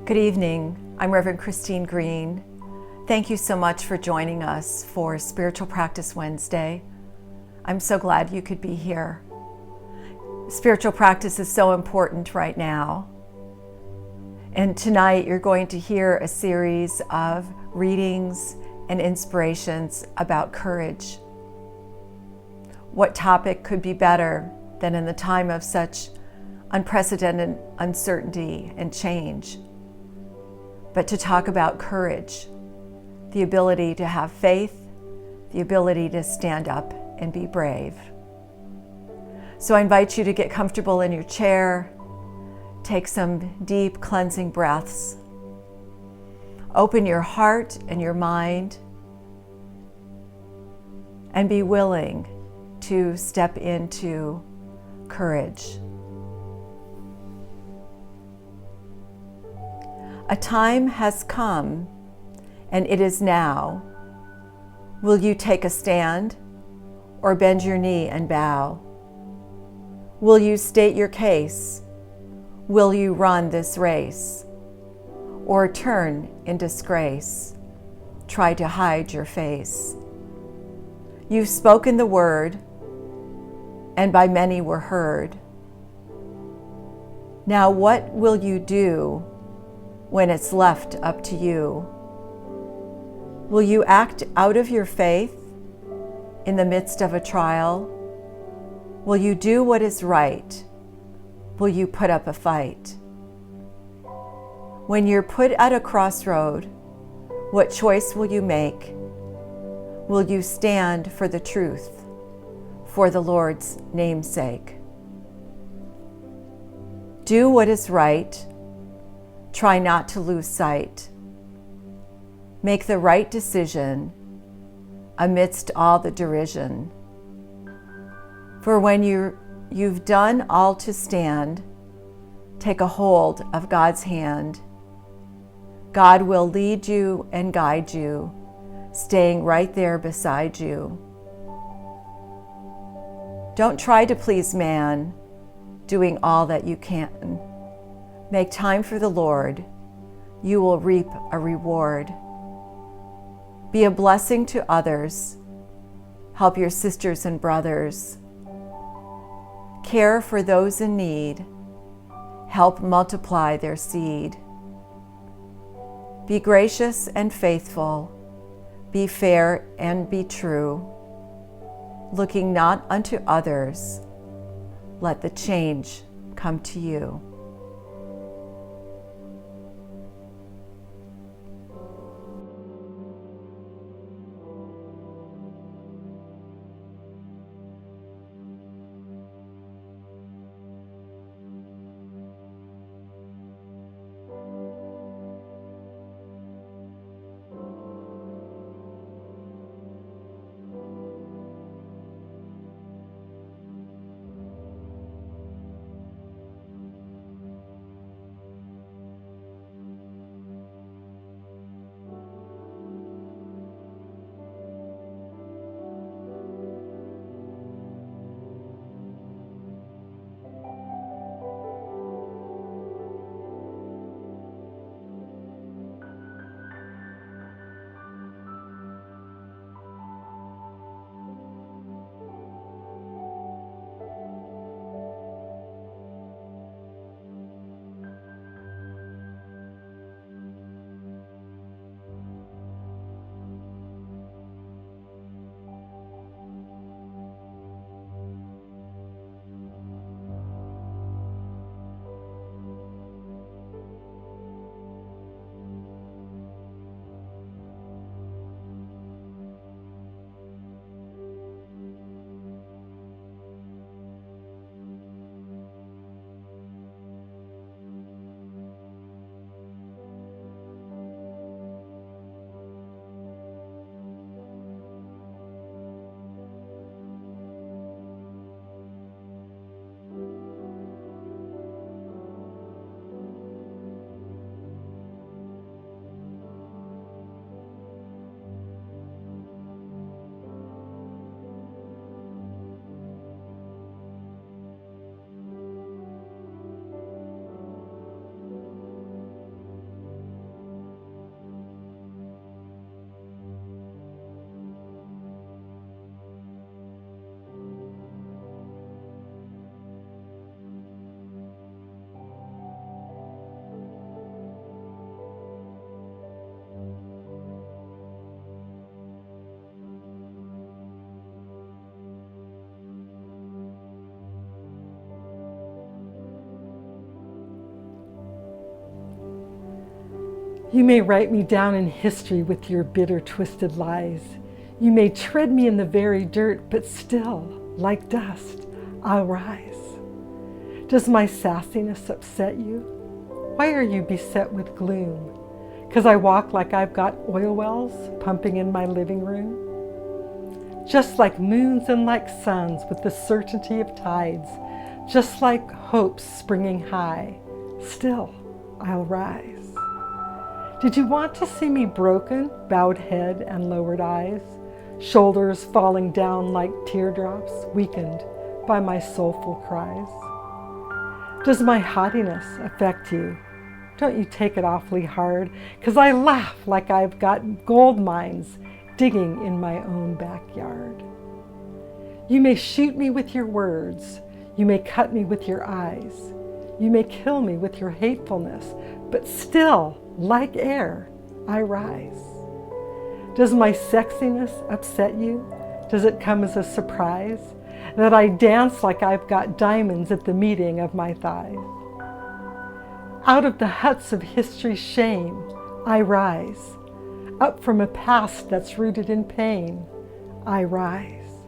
Good evening. I'm Rev Christine Green. Thank you so much for joining us for Spiritual Practice Wednesday. I'm so glad you could be here. Spiritual practice is so important right now. And tonight you're going to hear a series of readings and inspirations about courage. What topic could be better than in the time of such unprecedented uncertainty and change, but to talk about courage, the ability to have faith, the ability to stand up and be brave. So I invite you to get comfortable in your chair, take some deep cleansing breaths, open your heart and your mind, and be willing to step into courage. A time has come, and it is now. Will you take a stand, or bend your knee and bow? Will you state your case? Will you run this race, or turn in disgrace, try to hide your face? You've spoken the word, and by many were heard. Now what will you do when it's left up to you? Will you act out of your faith in the midst of a trial? Will you do what is right? Will you put up a fight? When you're put at a crossroad, what choice will you make? Will you stand for the truth, for the Lord's name's sake? Do what is right. Try not to lose sight. Make the right decision amidst all the derision. For when you've done all to stand, take a hold of God's hand. God will lead you and guide you, staying right there beside you. Don't try to please man, doing all that you can. Make time for the Lord. You will reap a reward. Be a blessing to others. Help your sisters and brothers. Care for those in need. Help multiply their seed. Be gracious and faithful. Be fair and be true. Looking not unto others, let the change come to you. You may write me down in history with your bitter, twisted lies. You may tread me in the very dirt, but still, like dust, I'll rise. Does my sassiness upset you? Why are you beset with gloom? 'Cause I walk like I've got oil wells pumping in my living room? Just like moons and like suns with the certainty of tides, just like hopes springing high, still I'll rise. Did you want to see me broken, bowed head and lowered eyes, shoulders falling down like teardrops, weakened by my soulful cries? Does my haughtiness affect you? Don't you take it awfully hard, 'cause I laugh like I've got gold mines digging in my own backyard. You may shoot me with your words, you may cut me with your eyes, you may kill me with your hatefulness, but still, like air, I rise. Does my sexiness upset you? Does it come as a surprise that I dance like I've got diamonds at the meeting of my thighs? Out of the huts of history's shame, I rise. Up from a past that's rooted in pain, I rise.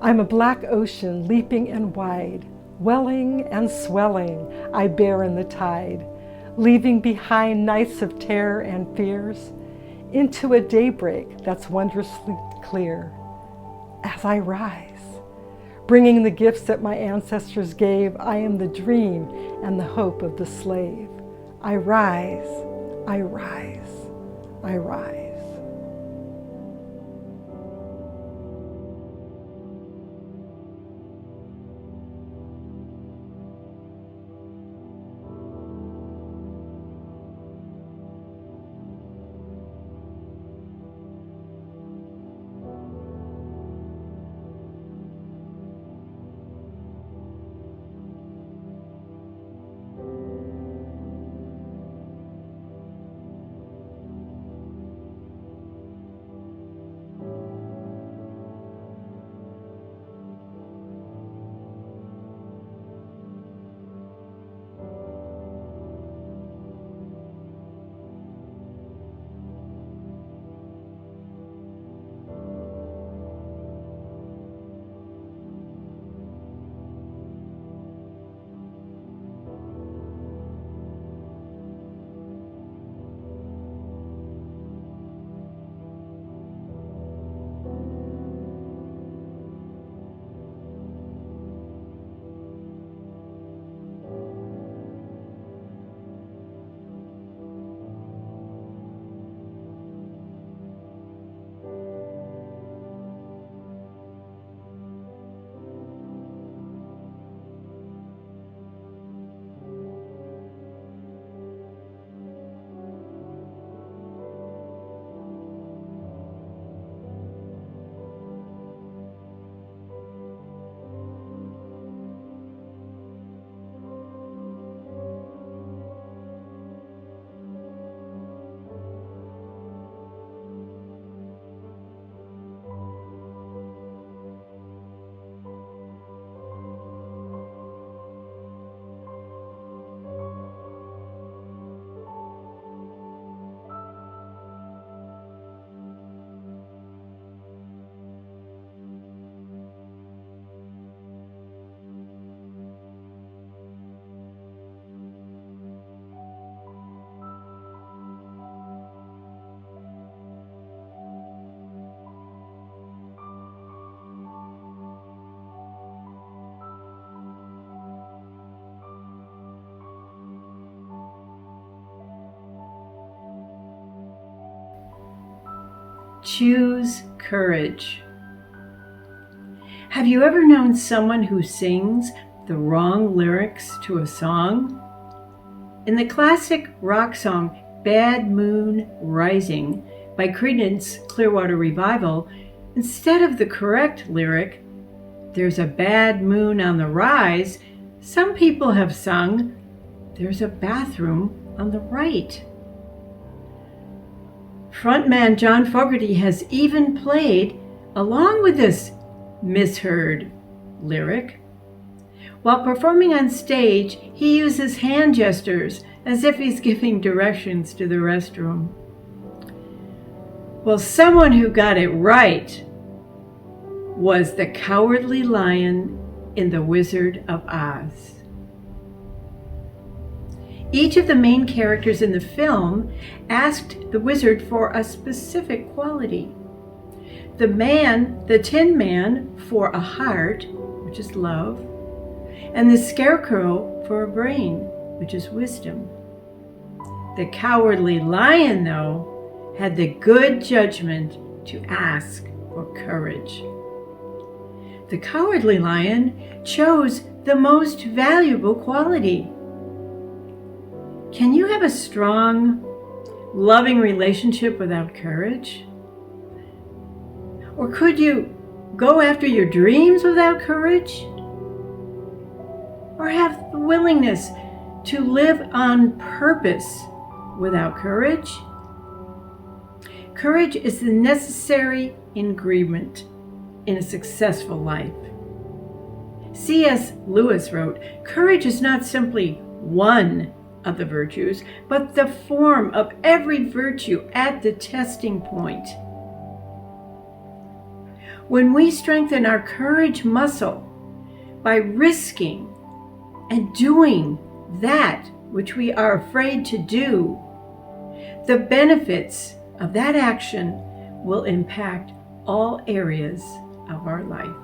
I'm a black ocean leaping and wide, welling and swelling, I bear in the tide, leaving behind nights of terror and fears, into a daybreak that's wondrously clear. As I rise, bringing the gifts that my ancestors gave, I am the dream and the hope of the slave. I rise, I rise, I rise. Choose courage. Have you ever known someone who sings the wrong lyrics to a song? In the classic rock song Bad Moon Rising by Creedence Clearwater Revival, instead of the correct lyric, "There's a bad moon on the rise," some people have sung, "There's a bathroom on the right." Frontman John Fogerty has even played along with this misheard lyric. While performing on stage, he uses hand gestures as if he's giving directions to the restroom. Well, someone who got it right was the Cowardly Lion in The Wizard of Oz. Each of the main characters in the film asked the wizard for a specific quality. The Tin Man for a heart, which is love, and the Scarecrow for a brain, which is wisdom. The Cowardly Lion, though, had the good judgment to ask for courage. The Cowardly Lion chose the most valuable quality. Can you have a strong, loving relationship without courage? Or could you go after your dreams without courage? Or have the willingness to live on purpose without courage? Courage is the necessary ingredient in a successful life. C.S. Lewis wrote, "Courage is not simply one of the virtues, but the form of every virtue at the testing point." When we strengthen our courage muscle by risking and doing that which we are afraid to do, the benefits of that action will impact all areas of our life.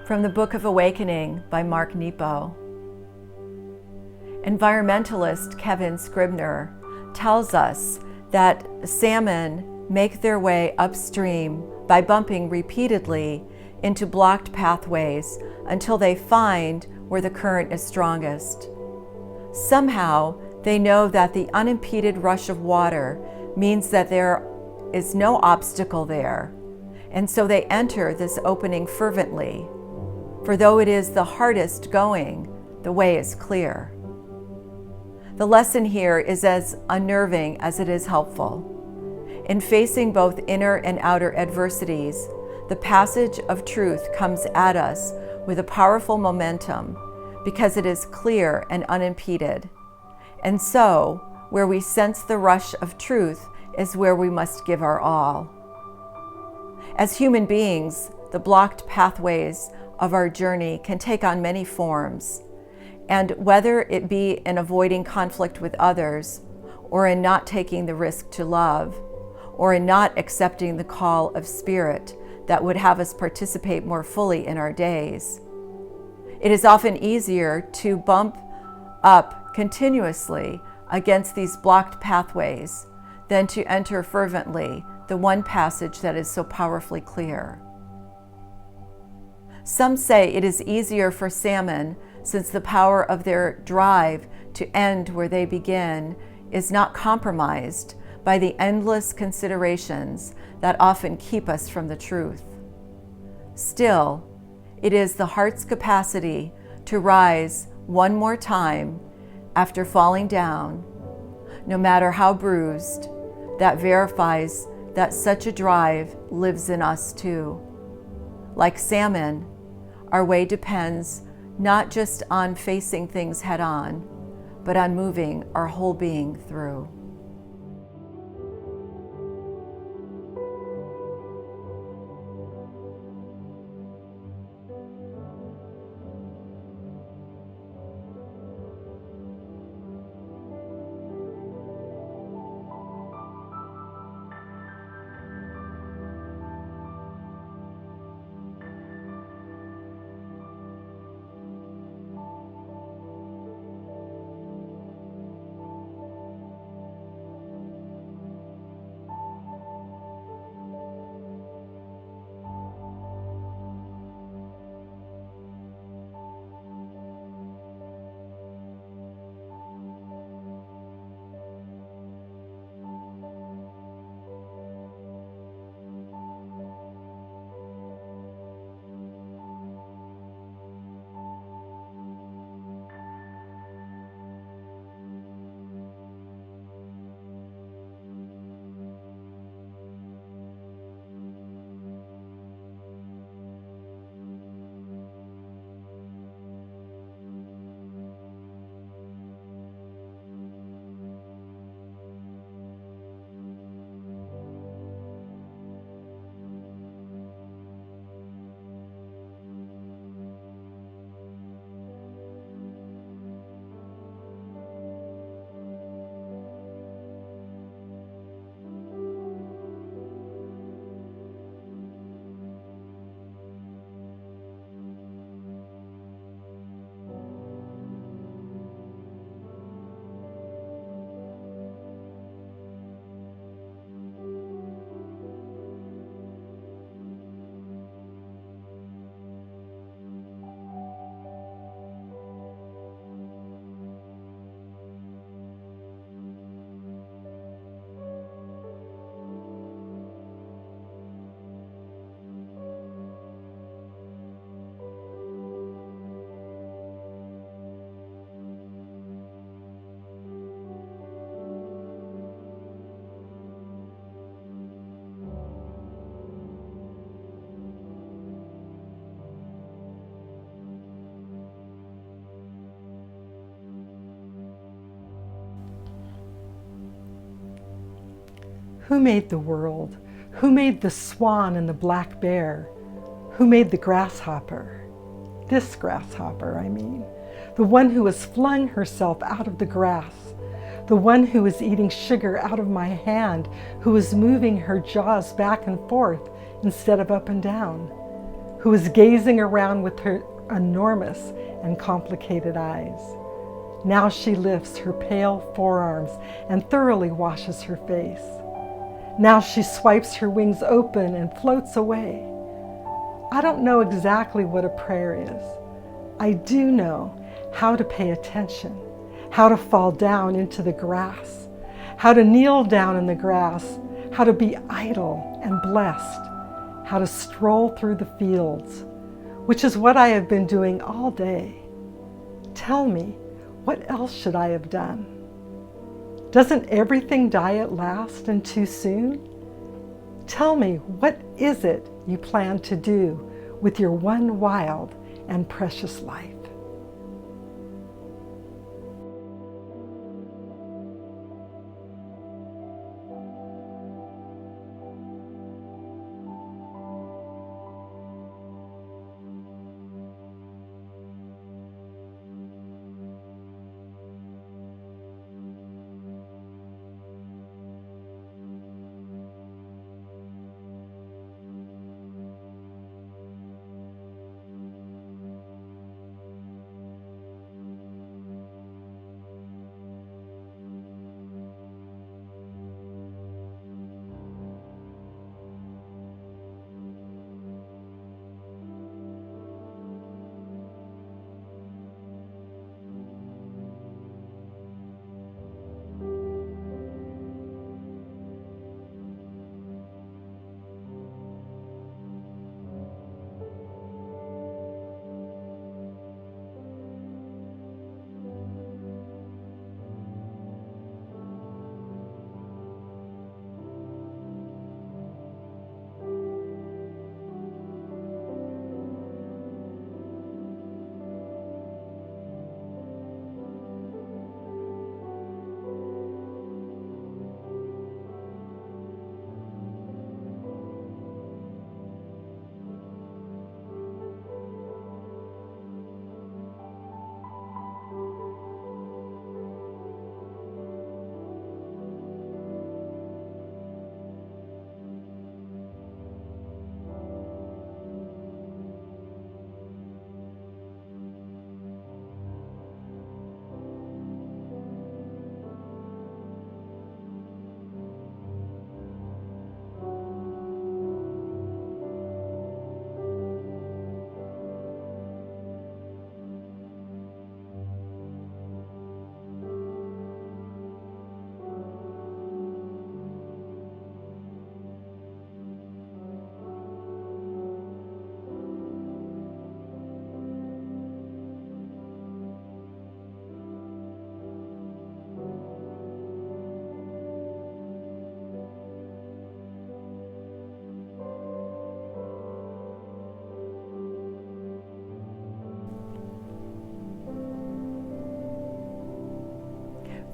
From the Book of Awakening by Mark Nepo. Environmentalist Kevin Scribner tells us that salmon make their way upstream by bumping repeatedly into blocked pathways until they find where the current is strongest. Somehow, they know that the unimpeded rush of water means that there is no obstacle there, and so they enter this opening fervently. For though it is the hardest going, the way is clear. The lesson here is as unnerving as it is helpful. In facing both inner and outer adversities, the passage of truth comes at us with a powerful momentum because it is clear and unimpeded. And so, where we sense the rush of truth is where we must give our all. As human beings, the blocked pathways of our journey can take on many forms, and whether it be in avoiding conflict with others, or in not taking the risk to love, or in not accepting the call of spirit that would have us participate more fully in our days, it is often easier to bump up continuously against these blocked pathways than to enter fervently the one passage that is so powerfully clear. Some say it is easier for salmon since the power of their drive to end where they begin is not compromised by the endless considerations that often keep us from the truth. Still, it is the heart's capacity to rise one more time after falling down, no matter how bruised, that verifies that such a drive lives in us too. Like salmon, our way depends not just on facing things head on, but on moving our whole being through. Who made the world? Who made the swan and the black bear? Who made the grasshopper? This grasshopper, I mean. The one who has flung herself out of the grass. The one who is eating sugar out of my hand, who is moving her jaws back and forth instead of up and down. Who is gazing around with her enormous and complicated eyes. Now she lifts her pale forearms and thoroughly washes her face. Now she swipes her wings open and floats away. I don't know exactly what a prayer is. I do know how to pay attention, how to fall down into the grass, how to kneel down in the grass, how to be idle and blessed, how to stroll through the fields, which is what I have been doing all day. Tell me, what else should I have done? Doesn't everything die at last and too soon? Tell me, what is it you plan to do with your one wild and precious life?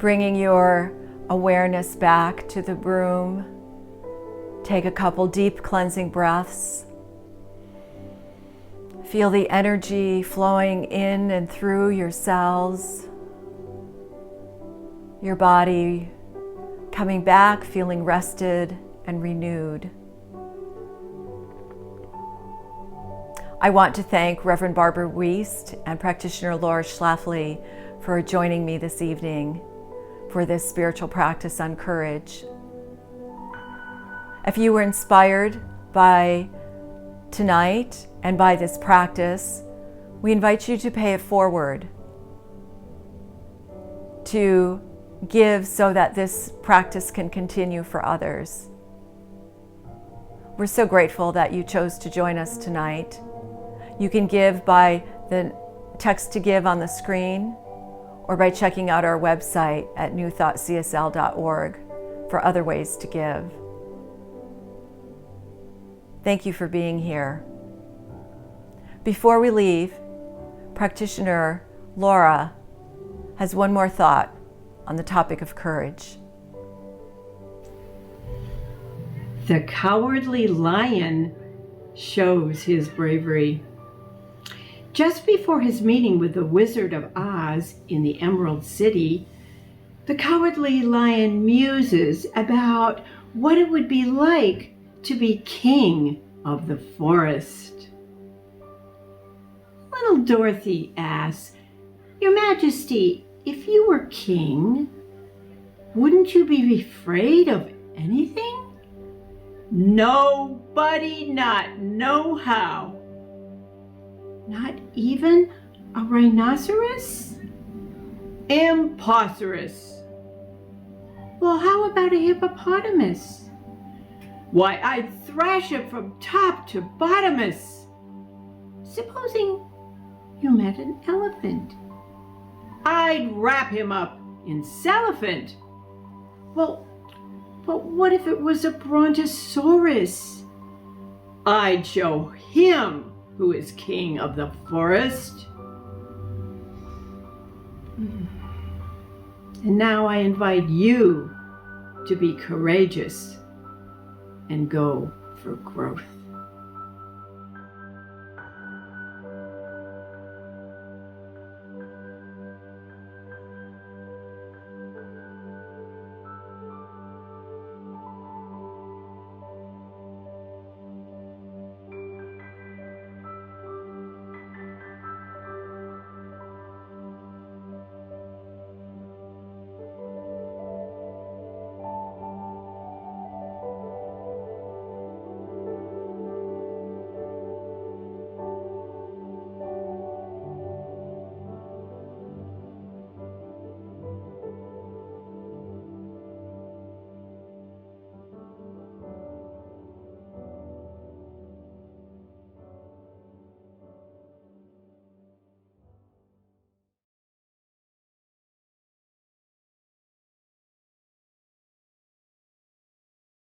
bringing your awareness back to the room. Take a couple deep cleansing breaths. Feel the energy flowing in and through your cells, your body coming back, feeling rested and renewed. I want to thank Reverend Barbara Wiest and Practitioner Laura Schlafly for joining me this evening for this spiritual practice on courage. If you were inspired by tonight and by this practice, we invite you to pay it forward, to give so that this practice can continue for others. We're so grateful that you chose to join us tonight. You can give by the text to give on the screen or by checking out our website at newthoughtcsl.org for other ways to give. Thank you for being here. Before we leave, Practitioner Laura has one more thought on the topic of courage. The cowardly lion shows his bravery. Just before his meeting with the Wizard of Oz in the Emerald City, the cowardly lion muses about what it would be like to be king of the forest. Little Dorothy asks, "Your Majesty, if you were king, wouldn't you be afraid of anything?" "Nobody, not no-how." "Not even a rhinoceros?" "Impossible." "Well, how about a hippopotamus?" "Why, I'd thrash it from top to bottomest." "Supposing you met an elephant?" "I'd wrap him up in cellophane." "Well, but what if it was a brontosaurus?" "I'd show him who is king of the forest." And now I invite you to be courageous and go for growth.